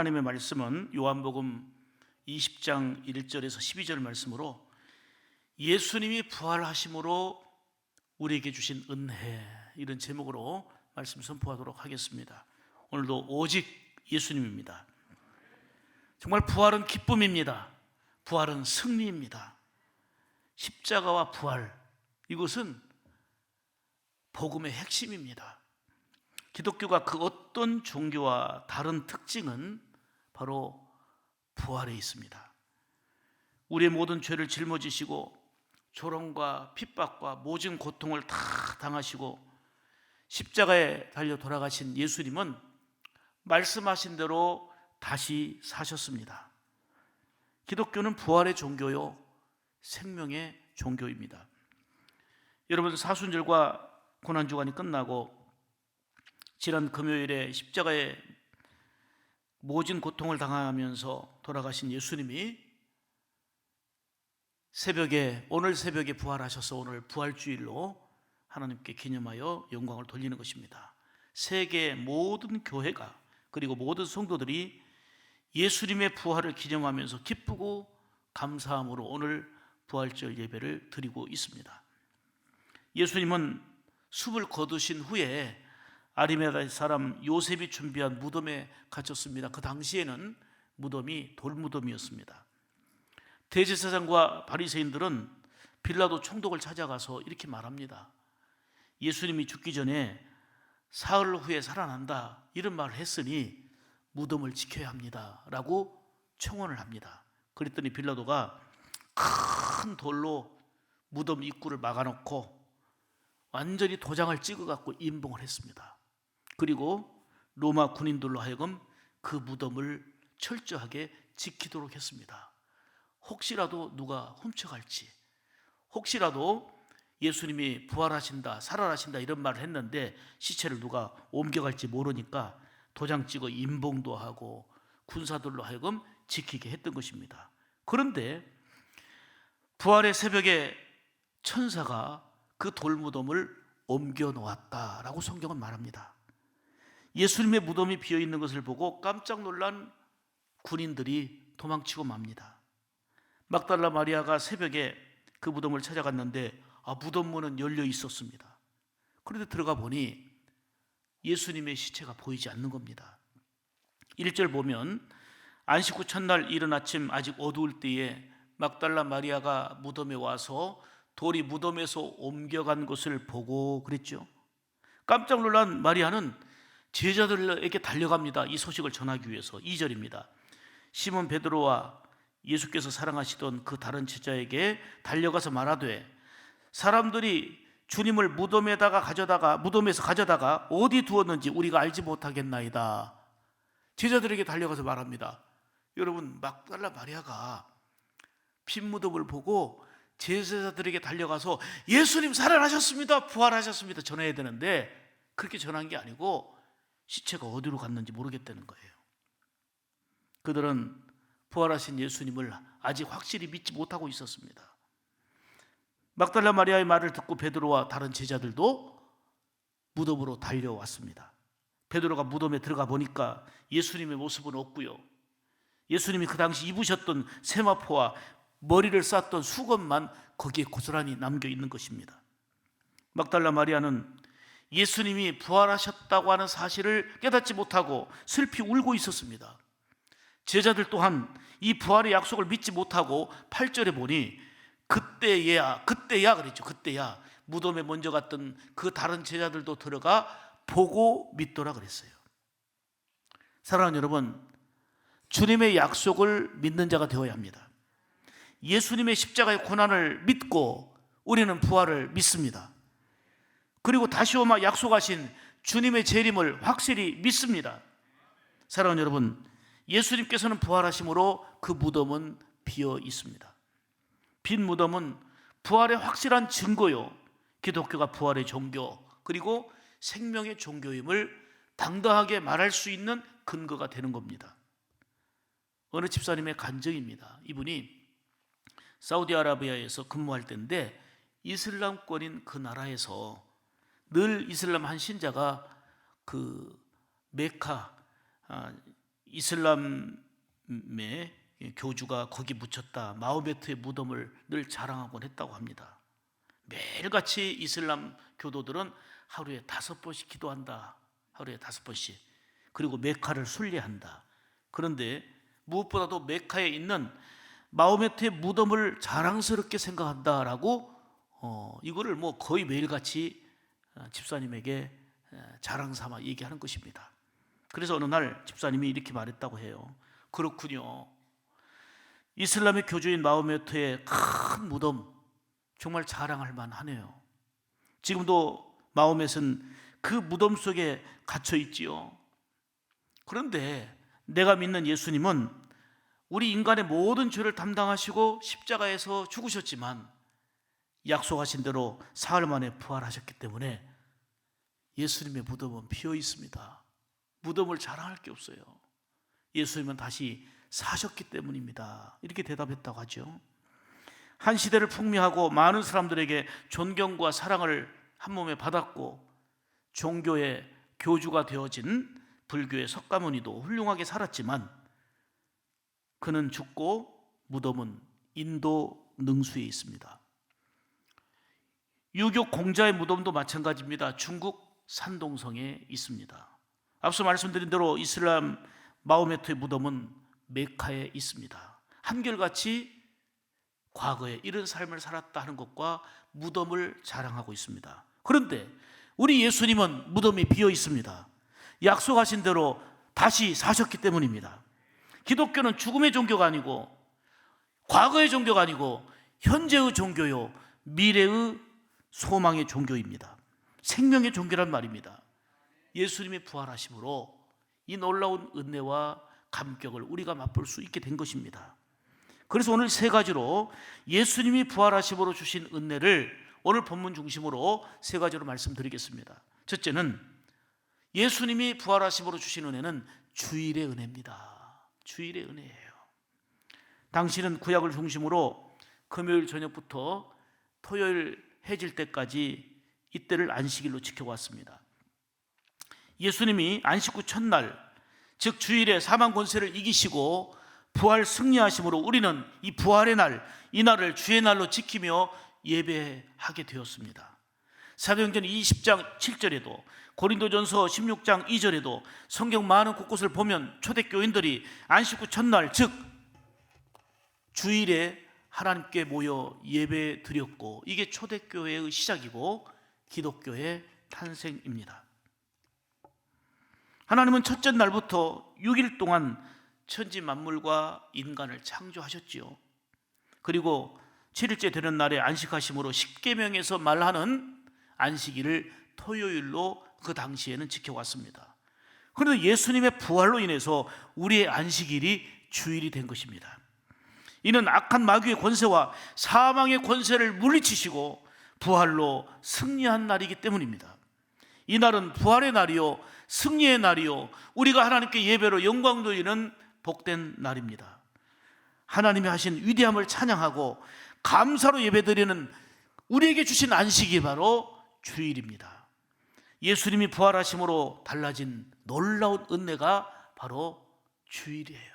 하나님의 말씀은 요한복음 20장 1절에서 12절 말씀으로 예수님이 부활하심으로 우리에게 주신 은혜, 이런 제목으로 말씀 선포하도록 하겠습니다. 오늘도 오직 예수님입니다. 정말 부활은 기쁨입니다. 부활은 승리입니다. 십자가와 부활, 이것은 복음의 핵심입니다. 기독교가 그 어떤 종교와 다른 특징은 바로 부활에 있습니다. 우리의 모든 죄를 짊어지시고 조롱과 핍박과 모진 고통을 다 당하시고 십자가에 달려 돌아가신 예수님은 말씀하신 대로 다시 사셨습니다. 기독교는 부활의 종교요, 생명의 종교입니다. 여러분, 사순절과 고난주간이 끝나고 지난 금요일에 십자가에 모진 고통을 당하면서 돌아가신 예수님이 오늘 새벽에 부활하셔서 오늘 부활주일로 하나님께 기념하여 영광을 돌리는 것입니다. 세계 모든 교회가, 그리고 모든 성도들이 예수님의 부활을 기념하면서 기쁘고 감사함으로 오늘 부활절 예배를 드리고 있습니다. 예수님은 숲을 거두신 후에 아리마다 사람 요셉이 준비한 무덤에 갇혔습니다. 그 당시에는 무덤이 돌무덤이었습니다. 대제사장과 바리새인들은 빌라도 총독을 찾아가서 이렇게 말합니다. 예수님이 죽기 전에 사흘 후에 살아난다, 이런 말을 했으니 무덤을 지켜야 합니다 라고 청원을 합니다. 그랬더니 빌라도가 큰 돌로 무덤 입구를 막아놓고 완전히 도장을 찍어갖고 임봉을 했습니다. 그리고 로마 군인들로 하여금 그 무덤을 철저하게 지키도록 했습니다. 혹시라도 누가 훔쳐갈지, 혹시라도 예수님이 부활하신다, 살아나신다 이런 말을 했는데 시체를 누가 옮겨갈지 모르니까 도장 찍어 임봉도 하고 군사들로 하여금 지키게 했던 것입니다. 그런데 부활의 새벽에 천사가 그 돌무덤을 옮겨 놓았다라고 성경은 말합니다. 예수님의 무덤이 비어있는 것을 보고 깜짝 놀란 군인들이 도망치고 맙니다. 막달라 마리아가 새벽에 그 무덤을 찾아갔는데 무덤 문은 열려 있었습니다. 그런데 들어가 보니 예수님의 시체가 보이지 않는 겁니다. 1절 보면 안식 후 첫날 이른 아침 아직 어두울 때에 막달라 마리아가 무덤에 와서 돌이 무덤에서 옮겨간 것을 보고 그랬죠. 깜짝 놀란 마리아는 제자들에게 달려갑니다. 이 소식을 전하기 위해서. 2절입니다. 시몬 베드로와 예수께서 사랑하시던 그 다른 제자에게 달려가서 말하되 사람들이 주님을 무덤에서 가져다가 어디 두었는지 우리가 알지 못하겠나이다. 제자들에게 달려가서 말합니다. 여러분, 막달라 마리아가 빈 무덤을 보고 제자들에게 달려가서 예수님 살아나셨습니다, 부활하셨습니다 전해야 되는데 그렇게 전한 게 아니고 시체가 어디로 갔는지 모르겠다는 거예요. 그들은 부활하신 예수님을 아직 확실히 믿지 못하고 있었습니다. 막달라 마리아의 말을 듣고 베드로와 다른 제자들도 무덤으로 달려왔습니다. 베드로가 무덤에 들어가 보니까 예수님의 모습은 없고요, 예수님이 그 당시 입으셨던 세마포와 머리를 쌌던 수건만 거기에 고스란히 남겨 있는 것입니다. 막달라 마리아는 예수님이 부활하셨다고 하는 사실을 깨닫지 못하고 슬피 울고 있었습니다. 제자들 또한 이 부활의 약속을 믿지 못하고 8절에 보니 그때야 그랬죠. 그때야 무덤에 먼저 갔던 그 다른 제자들도 들어가 보고 믿더라 그랬어요. 사랑하는 여러분, 주님의 약속을 믿는 자가 되어야 합니다. 예수님의 십자가의 고난을 믿고 우리는 부활을 믿습니다. 그리고 다시 오마 약속하신 주님의 재림을 확실히 믿습니다. 사랑하는 여러분, 예수님께서는 부활하심으로 그 무덤은 비어 있습니다. 빈 무덤은 부활의 확실한 증거요, 기독교가 부활의 종교 그리고 생명의 종교임을 당당하게 말할 수 있는 근거가 되는 겁니다. 어느 집사님의 간증입니다. 이분이 사우디아라비아에서 근무할 때인데 이슬람권인 그 나라에서 늘 이슬람 한 신자가 그 메카 이슬람의 교주가 거기 묻혔다 마호메트의 무덤을 늘 자랑하곤 했다고 합니다. 매일같이 이슬람 교도들은 하루에 5번씩 기도한다. 하루에 5번씩. 그리고 메카를 순례한다. 그런데 무엇보다도 메카에 있는 마호메트의 무덤을 자랑스럽게 생각한다라고 이거를 뭐 거의 매일같이 집사님에게 자랑 삼아 얘기하는 것입니다. 그래서 어느 날 집사님이 이렇게 말했다고 해요. 그렇군요. 이슬람의 교주인 마호메트의 큰 무덤 정말 자랑할 만하네요. 지금도 마호메트는 그 무덤 속에 갇혀 있지요. 그런데 내가 믿는 예수님은 우리 인간의 모든 죄를 담당하시고 십자가에서 죽으셨지만 약속하신 대로 사흘 만에 부활하셨기 때문에 예수님의 무덤은 비어 있습니다. 무덤을 자랑할 게 없어요. 예수님은 다시 사셨기 때문입니다. 이렇게 대답했다고 하죠. 한 시대를 풍미하고 많은 사람들에게 존경과 사랑을 한 몸에 받았고 종교의 교주가 되어진 불교의 석가모니도 훌륭하게 살았지만 그는 죽고 무덤은 인도 능수에 있습니다. 유교 공자의 무덤도 마찬가지입니다. 중국 산동성에 있습니다. 앞서 말씀드린 대로 이슬람 마호메트의 무덤은 메카에 있습니다. 한결같이 과거에 이런 삶을 살았다 하는 것과 무덤을 자랑하고 있습니다. 그런데 우리 예수님은 무덤이 비어 있습니다. 약속하신 대로 다시 사셨기 때문입니다. 기독교는 죽음의 종교가 아니고 과거의 종교가 아니고 현재의 종교요 미래의 소망의 종교입니다. 생명의 종교란 말입니다. 예수님의 부활하심으로 이 놀라운 은혜와 감격을 우리가 맛볼 수 있게 된 것입니다. 그래서 오늘 3가지로 예수님이 부활하심으로 주신 은혜를 오늘 본문 중심으로 3가지로 말씀드리겠습니다. 첫째는 예수님이 부활하심으로 주신 은혜는 주일의 은혜입니다. 주일의 은혜예요. 당신은 구약을 중심으로 금요일 저녁부터 토요일 해질 때까지 이때를 안식일로 지켜왔습니다. 예수님이 안식 후 첫날, 즉 주일에 사망 권세를 이기시고 부활 승리하심으로 우리는 이 부활의 날, 이 날을 주의 날로 지키며 예배하게 되었습니다. 사도행전 20장 7절에도 고린도전서 16장 2절에도 성경 많은 곳곳을 보면 초대교인들이 안식 후 첫날, 즉 주일에 하나님께 모여 예배 드렸고 이게 초대교회의 시작이고 기독교의 탄생입니다. 하나님은 첫째 날부터 6일 동안 천지 만물과 인간을 창조하셨지요. 그리고 7일째 되는 날에 안식하심으로 십계명에서 말하는 안식일을 토요일로 그 당시에는 지켜왔습니다. 그런데 예수님의 부활로 인해서 우리의 안식일이 주일이 된 것입니다. 이는 악한 마귀의 권세와 사망의 권세를 물리치시고 부활로 승리한 날이기 때문입니다. 이 날은 부활의 날이요 승리의 날이요 우리가 하나님께 예배로 영광 돌리는 복된 날입니다. 하나님이 하신 위대함을 찬양하고 감사로 예배드리는 우리에게 주신 안식이 바로 주일입니다. 예수님이 부활하심으로 달라진 놀라운 은혜가 바로 주일이에요.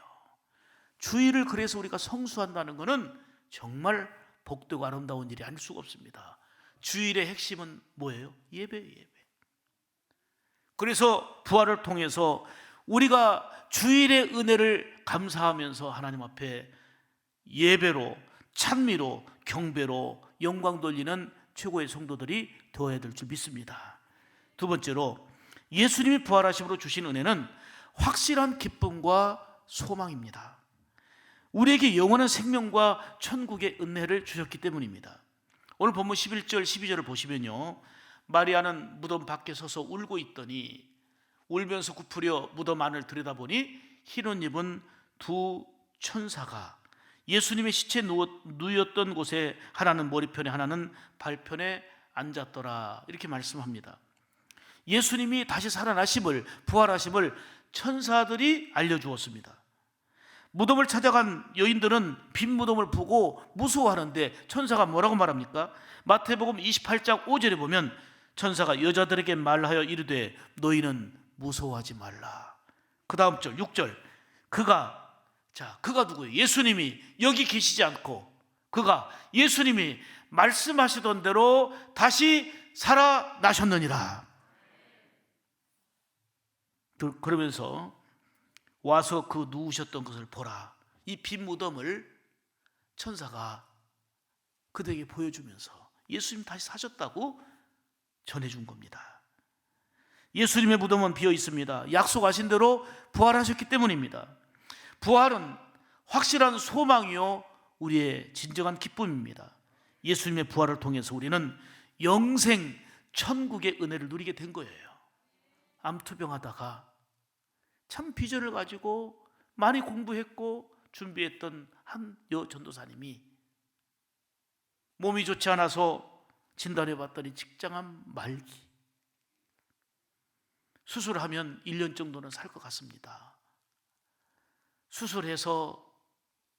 주일을 그래서 우리가 성수한다는 것은 정말 복되고 아름다운 일이 아닐 수가 없습니다. 주일의 핵심은 뭐예요? 예배예요, 예배. 그래서 부활을 통해서 우리가 주일의 은혜를 감사하면서 하나님 앞에 예배로, 찬미로, 경배로 영광 돌리는 최고의 성도들이 되어야 될 줄 믿습니다. 두 번째로 예수님이 부활하심으로 주신 은혜는 확실한 기쁨과 소망입니다. 우리에게 영원한 생명과 천국의 은혜를 주셨기 때문입니다. 오늘 본문 11절 12절을 보시면요, 마리아는 무덤 밖에 서서 울고 있더니 울면서 굽으려 무덤 안을 들여다보니 흰 옷 입은 2 천사가 예수님의 시체 누였던 곳에 하나는 머리편에 하나는 발편에 앉았더라 이렇게 말씀합니다. 예수님이 다시 살아나심을, 부활하심을 천사들이 알려주었습니다. 무덤을 찾아간 여인들은 빈 무덤을 보고 무서워하는데 천사가 뭐라고 말합니까? 마태복음 28장 5절에 보면 천사가 여자들에게 말하여 이르되 너희는 무서워하지 말라. 그 다음 절 6절 그가 누구예요? 예수님이 여기 계시지 않고 예수님이 말씀하시던 대로 다시 살아나셨느니라. 그러면서 와서 그 누우셨던 것을 보라. 이 빈 무덤을 천사가 그들에게 보여주면서 예수님 다시 사셨다고 전해준 겁니다. 예수님의 무덤은 비어 있습니다. 약속하신 대로 부활하셨기 때문입니다. 부활은 확실한 소망이요 우리의 진정한 기쁨입니다. 예수님의 부활을 통해서 우리는 영생 천국의 은혜를 누리게 된 거예요. 암투병하다가 참 비전을 가지고 많이 공부했고 준비했던 한 여전도사님이 몸이 좋지 않아서 진단해 봤더니 직장암 말기, 수술하면 1년 정도는 살 것 같습니다. 수술해서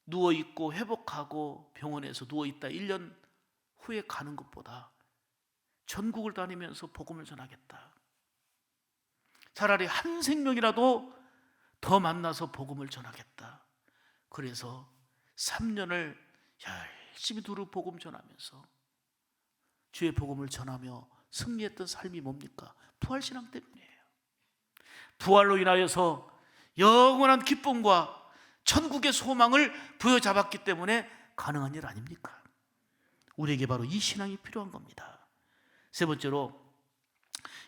누워있고 회복하고 병원에서 누워있다 1년 후에 가는 것보다 전국을 다니면서 복음을 전하겠다, 차라리 한 생명이라도 더 만나서 복음을 전하겠다. 그래서 3년을 열심히 두루 복음 전하면서 주의 복음을 전하며 승리했던 삶이 뭡니까? 부활신앙 때문이에요. 부활로 인하여서 영원한 기쁨과 천국의 소망을 부여잡았기 때문에 가능한 일 아닙니까? 우리에게 바로 이 신앙이 필요한 겁니다. 세 번째로,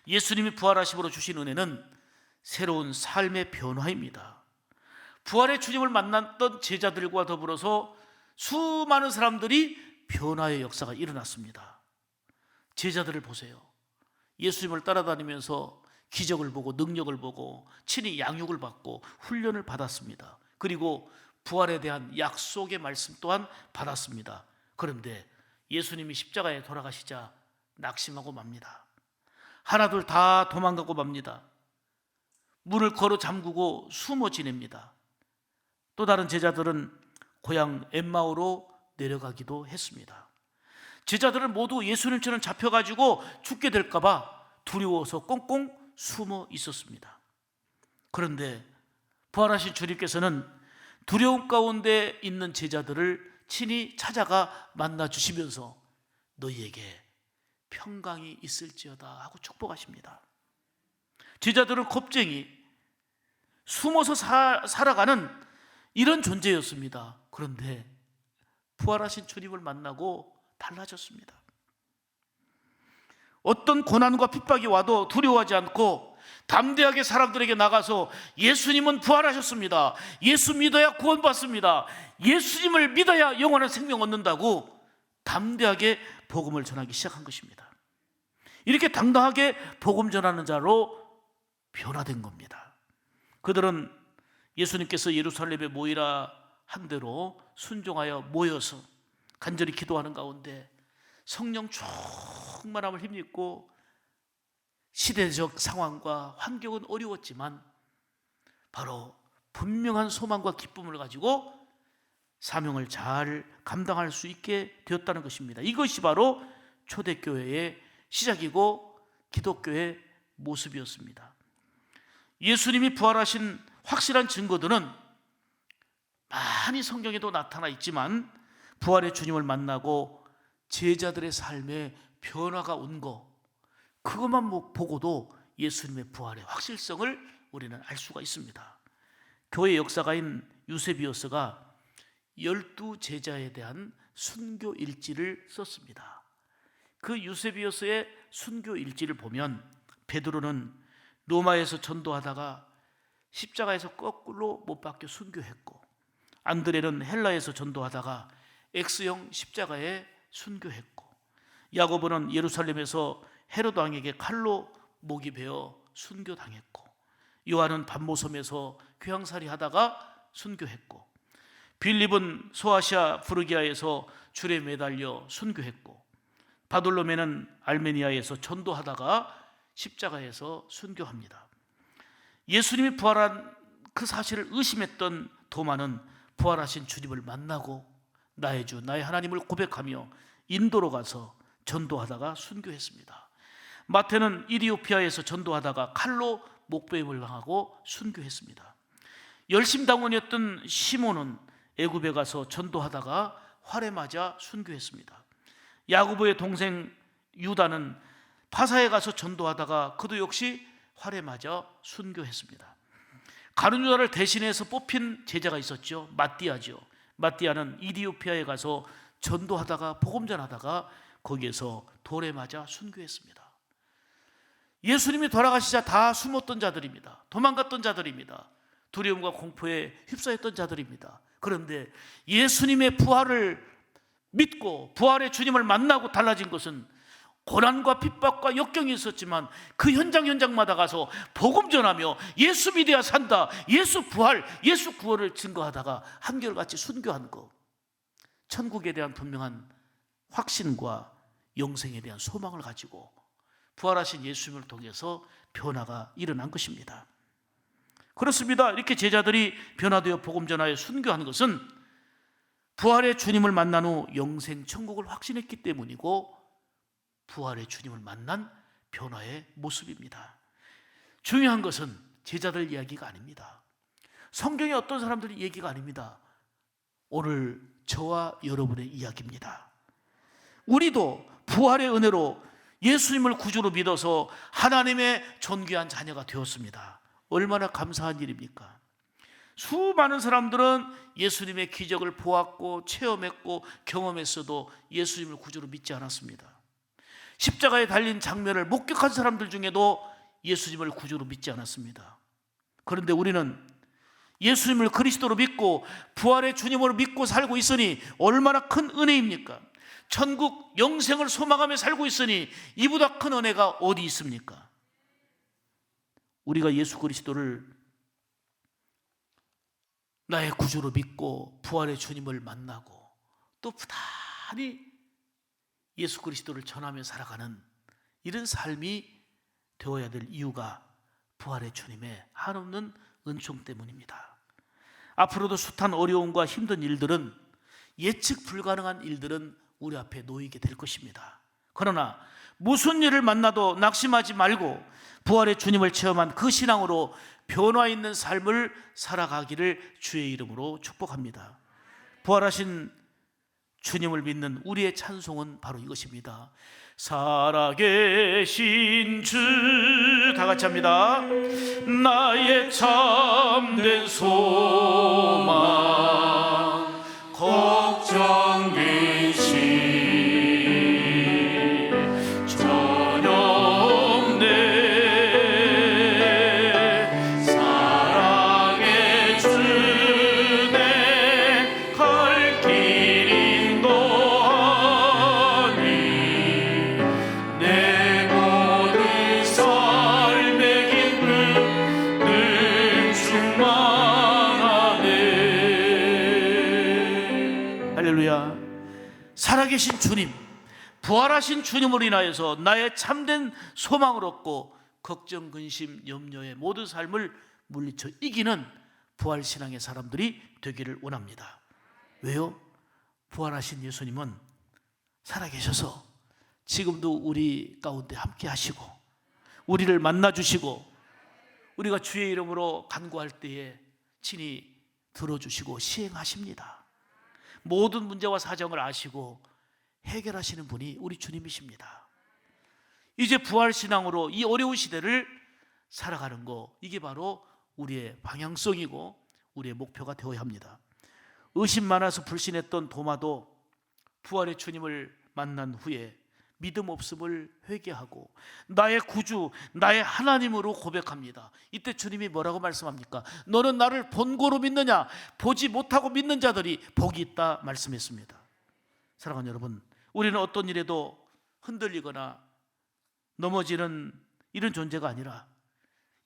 예수님이 부활하심으로 주신 은혜는 새로운 삶의 변화입니다. 부활의 주님을 만났던 제자들과 더불어서 수많은 사람들이 변화의 역사가 일어났습니다. 제자들을 보세요. 예수님을 따라다니면서 기적을 보고 능력을 보고 친히 양육을 받고 훈련을 받았습니다. 그리고 부활에 대한 약속의 말씀 또한 받았습니다. 그런데 예수님이 십자가에 돌아가시자 낙심하고 맙니다. 하나둘 다 도망가고 맙니다. 문을 걸어 잠그고 숨어 지냅니다. 또 다른 제자들은 고향 엠마오로 내려가기도 했습니다. 제자들은 모두 예수님처럼 잡혀가지고 죽게 될까 봐 두려워서 꽁꽁 숨어 있었습니다. 그런데 부활하신 주님께서는 두려움 가운데 있는 제자들을 친히 찾아가 만나주시면서 너희에게 평강이 있을지어다 하고 축복하십니다. 제자들은 겁쟁이, 숨어서 살아가는 이런 존재였습니다. 그런데 부활하신 주님을 만나고 달라졌습니다. 어떤 고난과 핍박이 와도 두려워하지 않고 담대하게 사람들에게 나가서 예수님은 부활하셨습니다, 예수 믿어야 구원받습니다, 예수님을 믿어야 영원한 생명 얻는다고 담대하게 복음을 전하기 시작한 것입니다. 이렇게 당당하게 복음 전하는 자로 변화된 겁니다. 그들은 예수님께서 예루살렘에 모이라 한 대로 순종하여 모여서 간절히 기도하는 가운데 성령 충만함을 힘입고 시대적 상황과 환경은 어려웠지만 바로 분명한 소망과 기쁨을 가지고 사명을 잘 감당할 수 있게 되었다는 것입니다. 이것이 바로 초대교회의 시작이고 기독교의 모습이었습니다. 예수님이 부활하신 확실한 증거들은 많이 성경에도 나타나 있지만 부활의 주님을 만나고 제자들의 삶에 변화가 온 거, 그것만 보고도 예수님의 부활의 확실성을 우리는 알 수가 있습니다. 교회 역사가인 유세비우스가 12제자에 대한 순교 일지를 썼습니다. 그 유세비우스의 순교 일지를 보면 베드로는 로마에서 전도하다가 십자가에서 거꾸로 못 박혀 순교했고, 안드레는 헬라에서 전도하다가 X형 십자가에 순교했고, 야고보는 예루살렘에서 헤로드 왕에게 칼로 목이 베어 순교당했고, 요한은 반모섬에서 귀향살이 하다가 순교했고, 빌립은 소아시아 부르기아에서 줄에 매달려 순교했고, 바돌로메는 알메니아에서 전도하다가 십자가에서 순교합니다. 예수님이 부활한 그 사실을 의심했던 도마는 부활하신 주님을 만나고 나의 주 나의 하나님을 고백하며 인도로 가서 전도하다가 순교했습니다. 마태는 이디오피아에서 전도하다가 칼로 목베임을 당하고 순교했습니다. 열심당원이었던 시몬은 애굽에 가서 전도하다가 활에 맞아 순교했습니다. 야고보의 동생 유다는 파사에 가서 전도하다가 그도 역시 활에 맞아 순교했습니다. 가룟 유다를 대신해서 뽑힌 제자가 있었죠. 마띠아죠. 마띠아는 이디오피아에 가서 전도하다가 복음 전하다가 거기에서 돌에 맞아 순교했습니다. 예수님이 돌아가시자 다 숨었던 자들입니다. 도망갔던 자들입니다. 두려움과 공포에 휩싸였던 자들입니다. 그런데 예수님의 부활을 믿고 부활의 주님을 만나고 달라진 것은 고난과 핍박과 역경이 있었지만 그 현장마다 가서 복음 전하며 예수 믿어야 산다, 예수 부활, 예수 구원을 증거하다가 한결같이 순교한 것, 천국에 대한 분명한 확신과 영생에 대한 소망을 가지고 부활하신 예수님을 통해서 변화가 일어난 것입니다. 그렇습니다. 이렇게 제자들이 변화되어 복음 전하에 순교한 것은 부활의 주님을 만난 후 영생 천국을 확신했기 때문이고 부활의 주님을 만난 변화의 모습입니다. 중요한 것은 제자들 이야기가 아닙니다. 성경의 어떤 사람들의 얘기가 아닙니다. 오늘 저와 여러분의 이야기입니다. 우리도 부활의 은혜로 예수님을 구주로 믿어서 하나님의 존귀한 자녀가 되었습니다. 얼마나 감사한 일입니까? 수많은 사람들은 예수님의 기적을 보았고 체험했고 경험했어도 예수님을 구주로 믿지 않았습니다. 십자가에 달린 장면을 목격한 사람들 중에도 예수님을 구주로 믿지 않았습니다. 그런데 우리는 예수님을 그리스도로 믿고 부활의 주님으로 믿고 살고 있으니 얼마나 큰 은혜입니까? 천국 영생을 소망하며 살고 있으니 이보다 큰 은혜가 어디 있습니까? 우리가 예수 그리스도를 나의 구주로 믿고 부활의 주님을 만나고 또 부단히 예수 그리스도를 전하며 살아가는 이런 삶이 되어야 될 이유가 부활의 주님의 한없는 은총 때문입니다. 앞으로도 숱한 어려움과 힘든 일들은, 예측 불가능한 일들은 우리 앞에 놓이게 될 것입니다. 그러나 무슨 일을 만나도 낙심하지 말고 부활의 주님을 체험한 그 신앙으로 변화 있는 삶을 살아가기를 주의 이름으로 축복합니다. 부활하신 주님을 믿는 우리의 찬송은 바로 이것입니다. 살아계신 주, 다 같이 합니다. 나의 참된 소망, 걱정 근심 전혀 없네. 사랑의 주내 갈 길 인도하니 내 모든 삶의 기쁨 늘 충만하네. 할렐루야. 살아계신 주님, 부활하신 주님으로 인하여서 나의 참된 소망을 얻고 걱정, 근심, 염려의 모든 삶을 물리쳐 이기는 부활신앙의 사람들이 되기를 원합니다. 왜요? 부활하신 예수님은 살아계셔서 지금도 우리 가운데 함께 하시고 우리를 만나주시고 우리가 주의 이름으로 간구할 때에 친히 들어주시고 시행하십니다. 모든 문제와 사정을 아시고 해결하시는 분이 우리 주님이십니다. 이제 부활신앙으로 이 어려운 시대를 살아가는 거, 이게 바로 우리의 방향성이고 우리의 목표가 되어야 합니다. 의심 많아서 불신했던 도마도 부활의 주님을 만난 후에 믿음 없음을 회개하고 나의 구주, 나의 하나님으로 고백합니다. 이때 주님이 뭐라고 말씀합니까? 너는 나를 본고로 믿느냐? 보지 못하고 믿는 자들이 복이 있다 말씀했습니다. 사랑하는 여러분, 우리는 어떤 일에도 흔들리거나 넘어지는 이런 존재가 아니라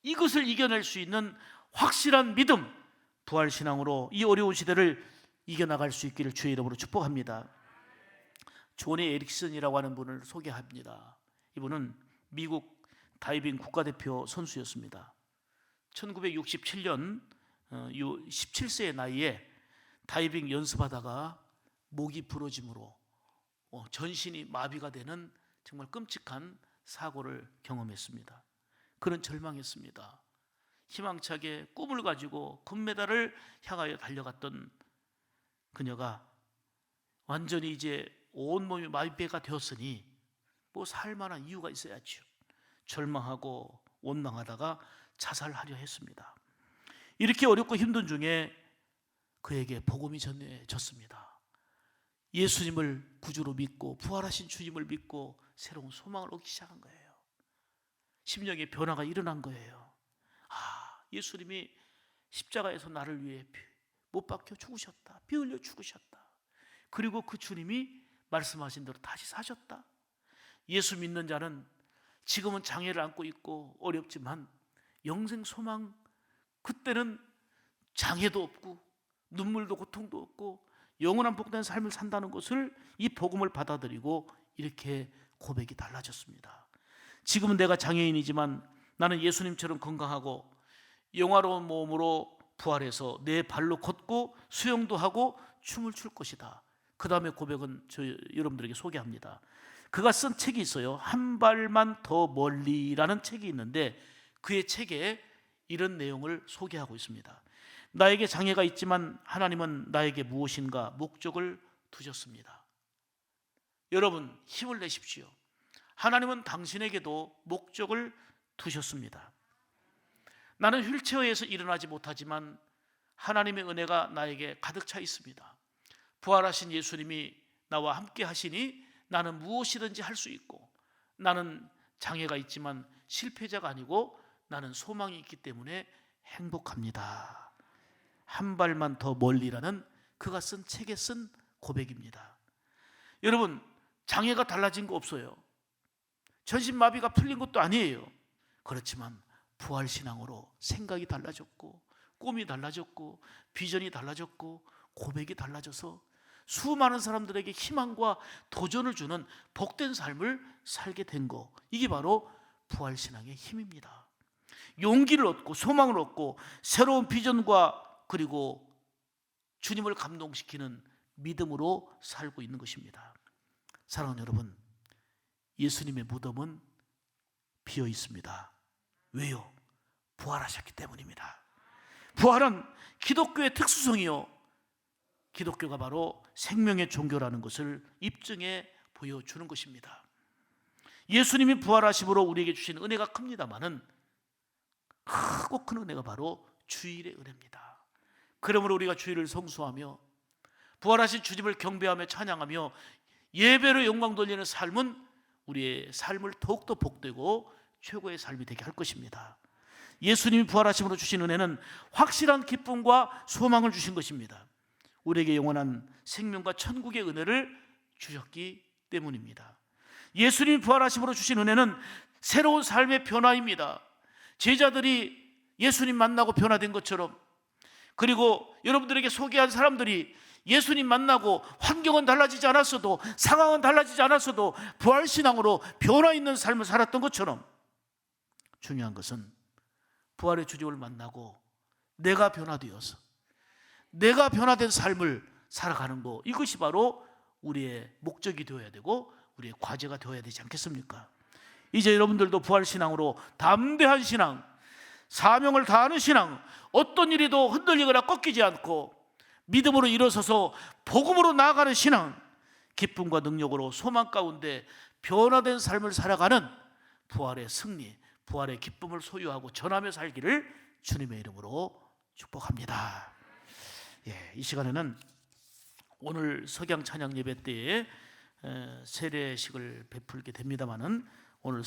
이것을 이겨낼 수 있는 확실한 믿음, 부활신앙으로 이 어려운 시대를 이겨나갈 수 있기를 주의 이름으로 축복합니다. 조니 에릭슨이라고 하는 분을 소개합니다. 이분은 미국 다이빙 국가대표 선수였습니다. 1967년 17세의 나이에 다이빙 연습하다가 목이 부러짐으로 전신이 마비가 되는 정말 끔찍한 사고를 경험했습니다. 그는 절망했습니다. 희망차게 꿈을 가지고 금메달을 향하여 달려갔던 그녀가 완전히 이제 온몸이 마비가 되었으니 뭐 살만한 이유가 있어야죠. 절망하고 원망하다가 자살하려 했습니다. 이렇게 어렵고 힘든 중에 그에게 복음이 전해졌습니다. 예수님을 구주로 믿고 부활하신 주님을 믿고 새로운 소망을 얻기 시작한 거예요. 심령의 변화가 일어난 거예요. 예수님이 십자가에서 나를 위해 못 박혀 죽으셨다. 피 흘려 죽으셨다. 그리고 그 주님이 말씀하신 대로 다시 사셨다. 예수 믿는 자는 지금은 장애를 안고 있고 어렵지만 영생 소망, 그때는 장애도 없고 눈물도 고통도 없고 영원한 복된 삶을 산다는 것을, 이 복음을 받아들이고 이렇게 고백이 달라졌습니다. 지금은 내가 장애인이지만 나는 예수님처럼 건강하고 영화로운 몸으로 부활해서 내 발로 걷고 수영도 하고 춤을 출 것이다. 그 다음에 고백은 여러분들에게 소개합니다. 그가 쓴 책이 있어요. 한 발만 더 멀리라는 책이 있는데 그의 책에 이런 내용을 소개하고 있습니다. 나에게 장애가 있지만 하나님은 나에게 무엇인가 목적을 두셨습니다. 여러분 힘을 내십시오. 하나님은 당신에게도 목적을 두셨습니다. 나는 휠체어에서 일어나지 못하지만 하나님의 은혜가 나에게 가득 차 있습니다. 부활하신 예수님이 나와 함께 하시니 나는 무엇이든지 할 수 있고, 나는 장애가 있지만 실패자가 아니고 나는 소망이 있기 때문에 행복합니다. 한 발만 더 멀리라는 그가 쓴 책에 쓴 고백입니다. 여러분 장애가 달라진 거 없어요. 전신마비가 풀린 것도 아니에요. 그렇지만 부활신앙으로 생각이 달라졌고 꿈이 달라졌고 비전이 달라졌고 고백이 달라져서 수많은 사람들에게 희망과 도전을 주는 복된 삶을 살게 된 거, 이게 바로 부활신앙의 힘입니다. 용기를 얻고 소망을 얻고 새로운 비전과 그리고 주님을 감동시키는 믿음으로 살고 있는 것입니다. 사랑하는 여러분, 예수님의 무덤은 비어 있습니다. 왜요? 부활하셨기 때문입니다. 부활은 기독교의 특수성이요, 기독교가 바로 생명의 종교라는 것을 입증해 보여주는 것입니다. 예수님이 부활하심으로 우리에게 주신 은혜가 큽니다마는 크고 큰 은혜가 바로 주일의 은혜입니다. 그러므로 우리가 주일을 성수하며 부활하신 주님을 경배하며 찬양하며 예배로 영광 돌리는 삶은 우리의 삶을 더욱더 복되고 최고의 삶이 되게 할 것입니다. 예수님이 부활하심으로 주신 은혜는 확실한 기쁨과 소망을 주신 것입니다. 우리에게 영원한 생명과 천국의 은혜를 주셨기 때문입니다. 예수님이 부활하심으로 주신 은혜는 새로운 삶의 변화입니다. 제자들이 예수님 만나고 변화된 것처럼, 그리고 여러분들에게 소개한 사람들이 예수님 만나고 환경은 달라지지 않았어도, 상황은 달라지지 않았어도 부활신앙으로 변화 있는 삶을 살았던 것처럼, 중요한 것은 부활의 주님을 만나고 내가 변화되어서 내가 변화된 삶을 살아가는 것, 이것이 바로 우리의 목적이 되어야 되고 우리의 과제가 되어야 되지 않겠습니까? 이제 여러분들도 부활신앙으로 담대한 신앙, 사명을 다하는 신앙, 어떤 일에도 흔들리거나 꺾이지 않고 믿음으로 일어서서 복음으로 나아가는 신앙, 기쁨과 능력으로 소망 가운데 변화된 삶을 살아가는 부활의 승리, 부활의 기쁨을 소유하고 전하며 살기를 주님의 이름으로 축복합니다. 이 시간에는 오늘 석양 찬양 예배 때에 세례식을 베풀게 됩니다마는 오늘